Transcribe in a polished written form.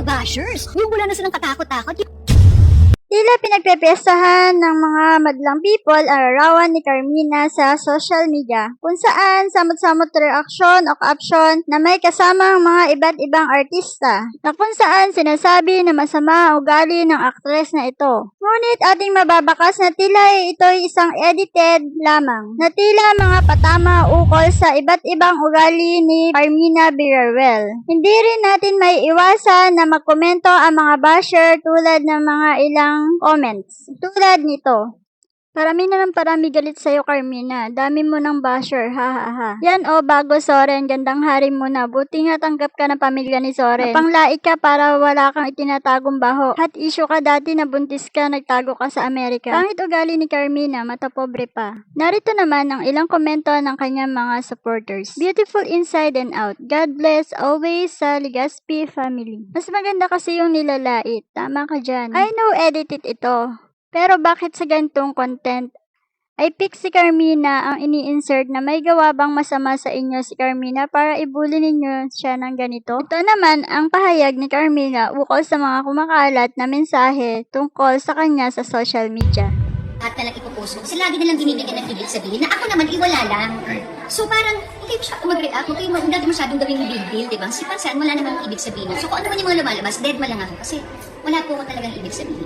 bashers. Yung wala na silang katakot-takot. Tila pinagpepiestahan ng mga madlang people ang larawan ni Carmina sa social media, kung saan samot-samot reaksyon o caption na may kasamang mga iba't ibang artista, na kung saan sinasabi na masama ang ugali ng aktres na ito. Ngunit ating mababakas na tila ito'y isang edited lamang, na tila mga patama ukol sa iba't ibang ugali ni Carmina Villarreal. Hindi rin natin may iwasan na magkomento ang mga basher tulad ng mga ilang comments. Tulad nito. Parami na ng parami galit sa'yo, Carmina. Dami mo ng basher, ha ha ha. Yan bago Soren, gandang hari mo na. Buti nga tanggap ka ng pamilya ni Soren. Napanglait ka para wala kang itinatagong baho. Hot issue ka dati na buntis ka, nagtago ka sa Amerika. Pangit ugali ni Carmina, mata pobre pa. Narito naman ang ilang komento ng kanyang mga supporters. Beautiful inside and out. God bless always sa Legaspi family. Mas maganda kasi yung nilalait. Tama ka dyan. I know edited ito. Pero bakit sa ganitong content ay pick si Carmina ang ini-insert na may gawa bang masama sa inyo si Carmina para ibuli ninyo siya ng ganito? Ito naman ang pahayag ni Carmina ukol sa mga kumakalat na mensahe tungkol sa kanya sa social media. At na lang ipupost mo. Kasi lagi na lang binibigyan ng ibig sabihin na ako naman iwala lang. So parang, hindi masyadong mag-react. Hindi masyadong gawing big deal, diba? Si Pansan, wala namang ibig sabihin. So kung ano man yung mga lumalabas, dead ma lang ako. Kasi wala po ako talagang ibig sabihin.